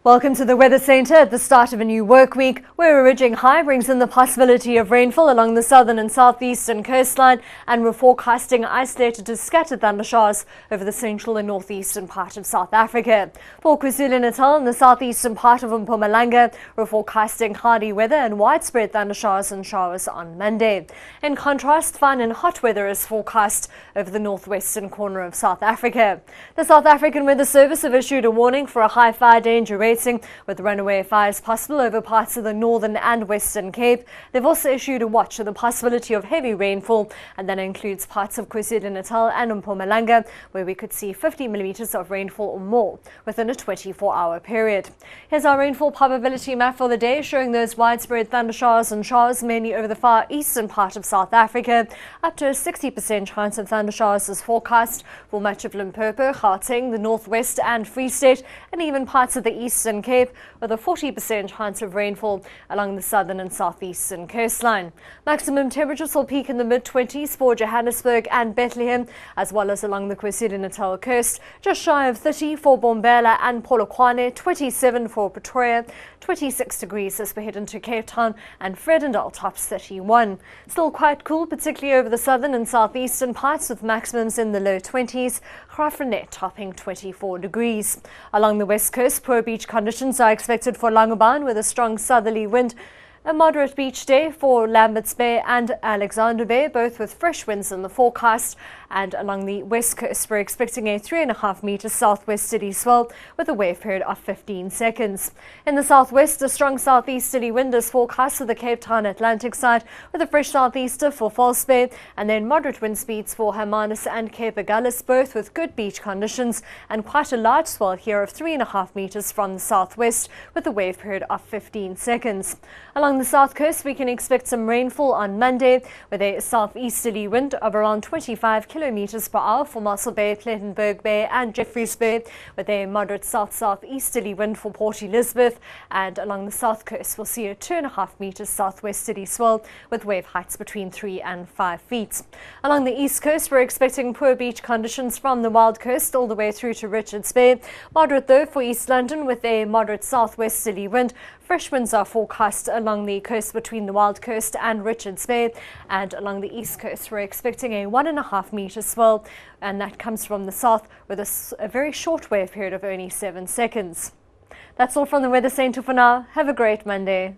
Welcome to the Weather Centre at the start of a new work week, where a ridging high brings in the possibility of rainfall along the southern and southeastern coastline, and we're forecasting isolated to scattered thundershowers over the central and northeastern part of South Africa. For KwaZulu-Natal and the southeastern part of Mpumalanga, we're forecasting cloudy weather and widespread thundershowers and showers on Monday. In contrast, fine and hot weather is forecast over the northwestern corner of South Africa. The South African Weather Service have issued a warning for a high fire danger rating, with runaway fires possible over parts of the northern and western Cape. They've also issued a watch for the possibility of heavy rainfall, and that includes parts of KwaZulu-Natal and Mpumalanga, where we could see 50 millimeters of rainfall or more within a 24-hour period. Here's our rainfall probability map for the day, showing those widespread thundershowers and showers mainly over the far eastern part of South Africa. Up to a 60% chance of thundershowers is forecast for much of Limpopo, Gauteng, the northwest and Free State, and even parts of the eastern Cape, with a 40% chance of rainfall along the southern and southeastern coastline. Maximum temperatures will peak in the mid-20s for Johannesburg and Bethlehem, as well as along the KwaZulu-Natal coast, just shy of 30 for Bombela and Polokwane, 27 for Pretoria, 26 degrees as we head into Cape Town, and Vredendal tops 31. Still quite cool, particularly over the southern and southeastern parts, with maximums in the low 20s, Graaff-Reinet topping 24 degrees. Along the west coast, poor beach conditions are expected for Langebaan with a strong southerly wind. A moderate beach day for Lambert's Bay and Alexander Bay, both with fresh winds in the forecast. And along the west coast, we're expecting a 3.5 metre southwesterly swell with a wave period of 15 seconds. In the southwest, a strong southeasterly wind is forecast for the Cape Town Atlantic side, with a fresh southeaster for False Bay, and then moderate wind speeds for Hermanus and Cape Agulhas, both with good beach conditions, and quite a large swell here of 3.5 metres from the southwest, with a wave period of 15 seconds. Along the south coast, we can expect some rainfall on Monday, with a southeasterly wind of around 25 kilometers per hour for Mossel Bay, Plettenberg Bay and Jeffreys Bay, with a moderate south-southeasterly wind for Port Elizabeth. And along the south coast, we'll see a 2.5 meters southwesterly swell with wave heights between 3 and 5 feet. Along the east coast, we're expecting poor beach conditions from the Wild Coast all the way through to Richards Bay. Moderate though for East London, with a moderate southwesterly wind. Fresh winds are forecast along the coast between the Wild Coast and Richards Bay, and along the east coast we're expecting a 1.5 meter swell, and that comes from the south with a very short wave period of only 7 seconds. That's all from the Weather Centre for now. Have a great Monday.